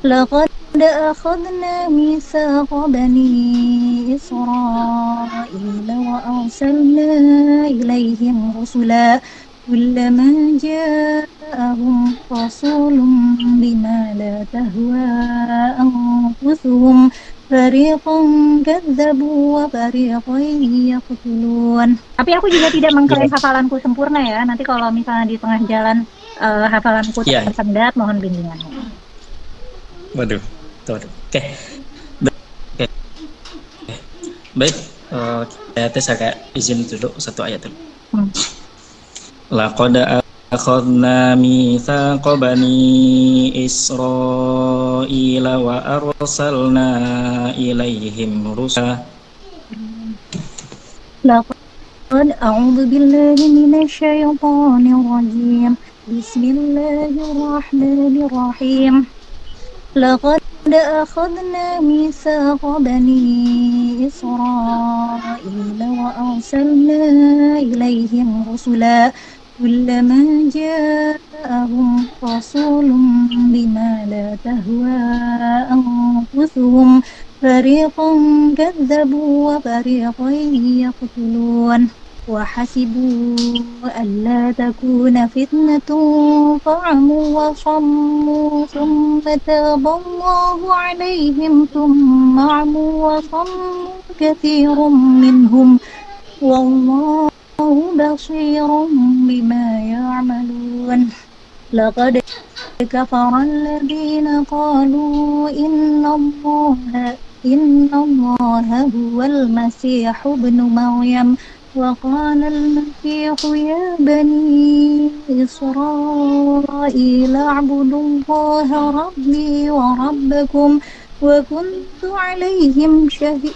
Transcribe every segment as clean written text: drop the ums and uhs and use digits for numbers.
لقد أخذنا ميثاق بني إسرائيل وأرسلنا إليهم رسلا كلما جاءهم رسول بما لا تهوى أنفسهم فريقا كذبوا وفريقا يقتلون. Tapi aku juga tidak mengklaim Iya. hafalanku sempurna ya. Nanti kalau misalnya di tengah jalan hafalanku Iya. tersendat, mohon bimbingannya. Waduh. Waduh. Oke. Oke. Baik. Saya tes agak izin dulu satu ayat dulu. Laqad akhadna mitsaqa bani Israila wa arsalna ilaihim rusula. لقد أعوذ بالله من الشيطان الرجيم بسم الله الرحمن الرحيم لقد أخذنا ميثاق بني إسرائيل وأرسلنا إليهم رسلا كلما جاءهم رسول بما لا تهوى أنفسهم فريقا كذبوا وفريقا يقتلون وحسبوا ألا تكون فتنة فعموا وصموا ثم تاب الله عليهم ثم عموا وصموا كثير منهم والله بصير بما يعملون لقد كفر الذين قالوا إن الله هو المسيح ابن مريم وقال المسيح يا بني إسرائيل اعبدوا الله ربي وربكم وكنت عليهم شهيدا.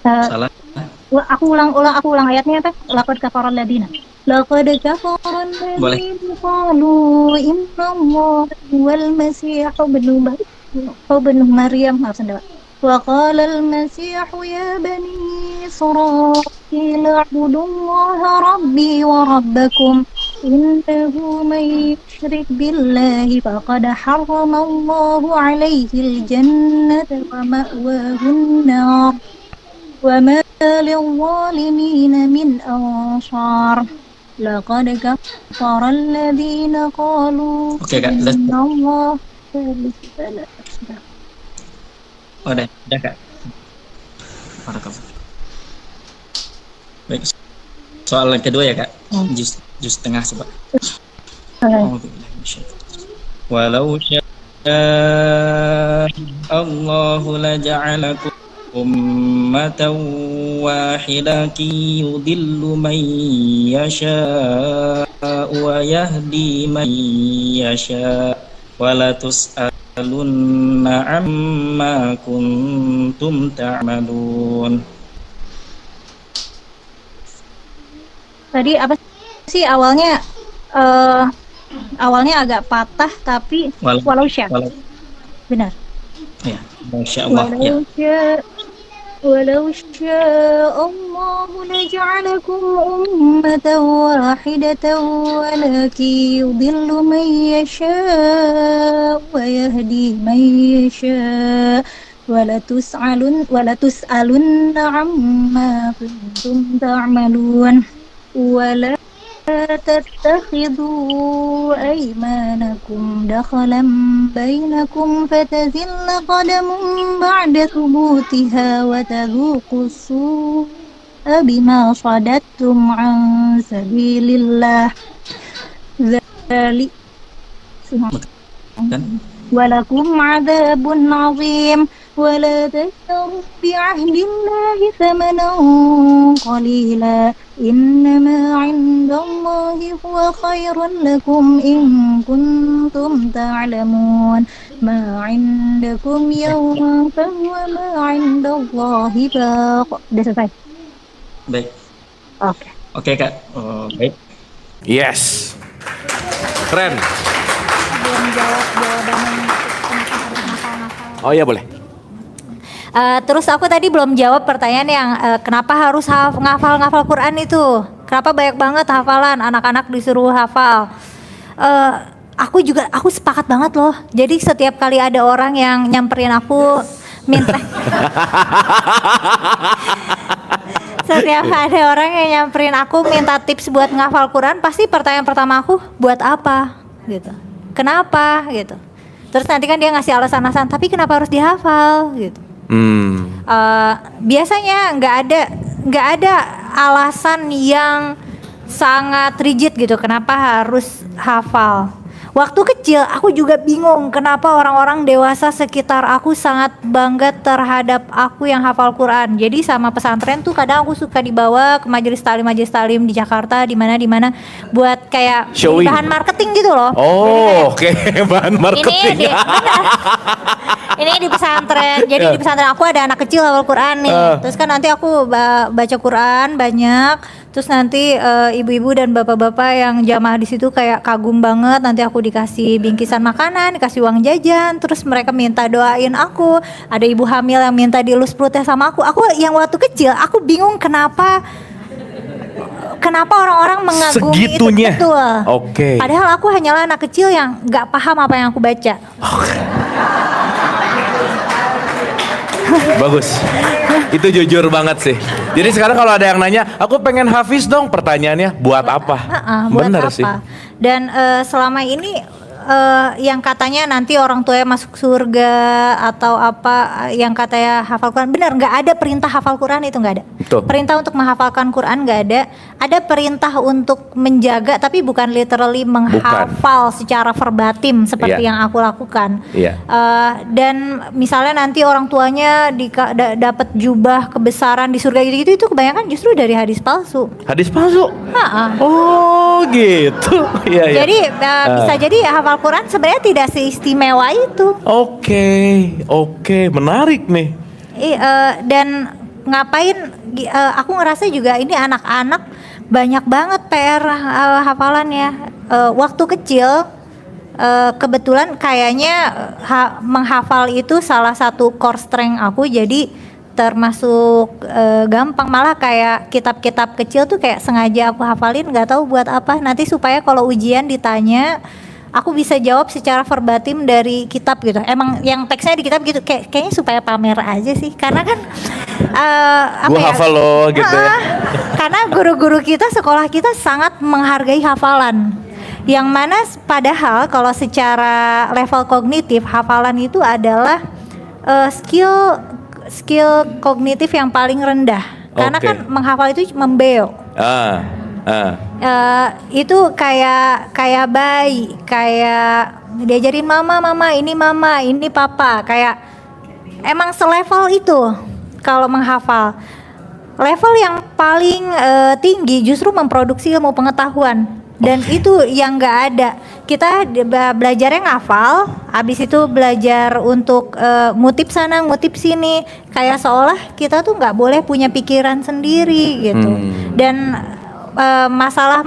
Salah. Aku ulang ayatnya teh. Laqad kafaral ladina. Laqad kafaral ladina qalu innallaha huwal masih ibnu Maryam. وقال المسيح يا بني إسرائيل اعبدوا الله ربي وربكم إنه من يشرك بالله فقد حرم الله عليه الجنة ومأواه النار وما للظالمين من أنصار لقد كفر الذين قالوا إن الله ثالث ثلاثة. Udah Kak. Baik. Soal kedua ya Kak. Juz tengah coba. Walau syaa Allahu laja'alakum ummatan wahidatan yudillu man yasha wa yahdi man yasha wala tus'alunna amma kuntum ta'malun. Tadi apa sih awalnya? Awalnya agak patah tapi walau syaa. Benar. Ya, masyaallah ya. ولو شاء الله لجعلكم أمة واحدة ولكن يضل من يشاء ويهدي من يشاء ولتسألن عما كنتم تعملون ولا تتخذوا أيمانكم دخلا بينكم فتزل قدم بعد ثبوتها وتذوقوا السوء بما صددتم عن سبيل الله ذلك ولكم عذاب عظيم ولا تشتروا بعهد الله ثمنا قليلا إنما عند الله هو خير لكم إن كنتم تعلمون ما عندكم يوم فهو ما عند الله باق. Udah selesai? Baik. Oke Kak. Baik. Yes. Keren. Belum jawab jawabannya. Oh iya boleh. Terus aku tadi belum jawab pertanyaan yang kenapa harus ngafal Quran itu? Kenapa banyak banget hafalan, anak-anak disuruh hafal? aku sepakat banget loh. Jadi setiap kali ada orang yang nyamperin aku minta setiap ada orang yang nyamperin aku minta tips buat ngafal Quran, pasti pertanyaan pertama aku, buat apa? Gitu. Kenapa? Gitu. Terus nanti kan dia ngasih alasan-alasan, tapi kenapa harus dihafal? Gitu. Biasanya nggak ada alasan yang sangat rigid gitu kenapa harus hafal. Waktu kecil aku juga bingung kenapa orang-orang dewasa sekitar aku sangat bangga terhadap aku yang hafal Quran. Jadi sama pesantren tuh kadang aku suka dibawa ke majelis talim di Jakarta di mana buat kayak bahan marketing gitu loh. Oh, oke. Bahan marketing. Ini di pesantren. Jadi di pesantren aku ada anak kecil hafal Quran nih. Terus kan nanti aku baca Quran banyak. Terus nanti ibu-ibu dan bapak-bapak yang jamaah di situ kayak kagum banget. Nanti aku dikasih bingkisan makanan, dikasih uang jajan. Terus mereka minta doain aku. Ada ibu hamil yang minta dielus perutnya sama aku. Aku yang waktu kecil, aku bingung kenapa orang-orang mengagumi segitunya. Itu betul. Oke. Padahal aku hanyalah anak kecil yang nggak paham apa yang aku baca. Bagus. Itu jujur banget sih. Jadi sekarang kalau ada yang nanya, aku pengen hafiz dong, pertanyaannya buat apa? Buat Bener apa? sih. Dan selama ini yang katanya nanti orang tuanya masuk surga atau apa yang katanya hafal Quran, benar nggak ada perintah hafal Quran, itu nggak ada. Betul. Perintah untuk menghafalkan Quran nggak ada. Ada perintah untuk menjaga, tapi bukan literally menghafal secara verbatim seperti yang aku lakukan. Dan misalnya nanti orang tuanya dapat jubah kebesaran di surga gitu-gitu, itu kebanyakan justru dari hadis palsu. Hadis palsu? Oh gitu. Jadi bisa jadi hafal Al-Quran sebenarnya tidak seistimewa itu. Oke, menarik nih. Dan ngapain? Aku ngerasa juga ini anak-anak banyak banget PR hafalannya. Waktu kecil kebetulan kayaknya menghafal itu salah satu core strength aku, jadi termasuk gampang. Malah kayak kitab-kitab kecil tuh kayak sengaja aku hafalin, nggak tahu buat apa. Nanti supaya kalau ujian ditanya aku bisa jawab secara verbatim dari kitab gitu. Emang yang teksnya di kitab gitu, kayaknya supaya pamer aja sih. Karena kan gua hafal loh gitu ya. Karena guru-guru kita, sekolah kita sangat menghargai hafalan. Yang mana padahal kalau secara level kognitif, hafalan itu adalah skill kognitif yang paling rendah. Karena kan menghafal itu membeo. Itu kayak bayi, kayak diajarin mama ini papa, kayak emang selevel itu. Kalau menghafal level yang paling tinggi justru memproduksi ilmu pengetahuan, dan itu yang nggak ada. Kita belajarnya ngafal, habis itu belajar untuk ngutip sana ngutip sini, kayak seolah kita tuh nggak boleh punya pikiran sendiri gitu. Dan masalah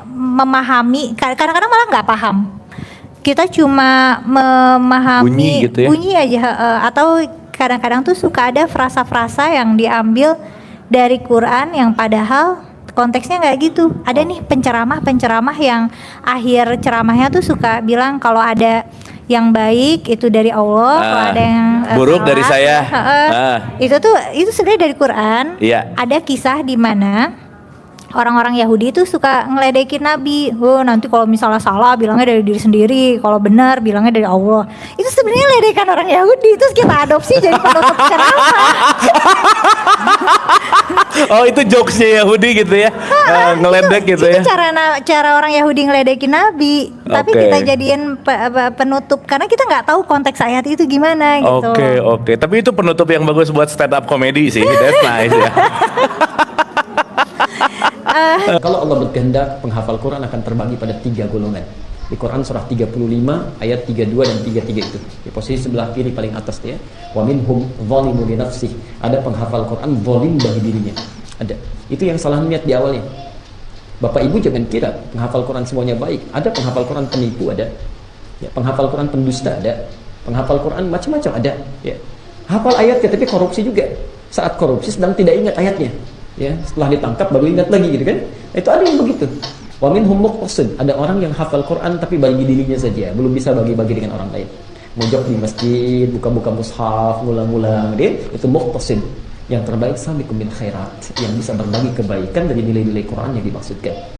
memahami, kadang-kadang malah nggak paham. Kita cuma memahami bunyi aja, atau kadang-kadang tuh suka ada frasa-frasa yang diambil dari Quran yang padahal konteksnya nggak gitu. Ada nih penceramah yang akhir ceramahnya tuh suka bilang kalau ada yang baik itu dari Allah, kalau ada yang buruk dari saya. Itu sebenarnya dari Quran. Ada kisah di mana orang-orang Yahudi itu suka ngeledekin Nabi. Nanti kalau misalnya salah bilangnya dari diri sendiri, kalau benar bilangnya dari Allah. Itu sebenarnya ledekan orang Yahudi, terus kita adopsi jadi penutup ceramah. Oh, itu jokesnya Yahudi gitu ya. Ngeledek gitu ya. Itu cara orang Yahudi ngeledekin Nabi. Tapi kita jadiin penutup karena kita nggak tahu konteks ayat itu gimana gitu. Oke. Tapi itu penutup yang bagus buat stand up comedy sih. That's nice ya. Kalau Allah berkehendak, penghafal Quran akan terbagi pada 3 golongan. Di Quran surah 35 ayat 32 dan 33 itu. Di posisi sebelah kiri paling atas ya. Wa minhum zalimun li nafsihi. Ada penghafal Quran zalim bagi dirinya. Ada. Itu yang salah niat di awalnya. Bapak Ibu jangan kira penghafal Quran semuanya baik. Ada penghafal Quran penipu, ada. Ya, penghafal Quran pendusta, ada. Penghafal Quran macam-macam ada, ya. Hafal ayat tapi korupsi juga. Saat korupsi sedang tidak ingat ayatnya. Ya, setelah ditangkap baru ingat lagi gitu kan. Itu ada yang begitu. Wa minhum muqtasid, ada orang yang hafal Quran tapi bagi dirinya saja, belum bisa bagi-bagi dengan orang lain. Mojok di masjid, buka-buka mushaf, ngulang-ngulang, dia itu muqtasid. Yang terbaik sabiqum bil khairat, yang bisa berbagi kebaikan dari nilai-nilai Quran yang dimaksudkan.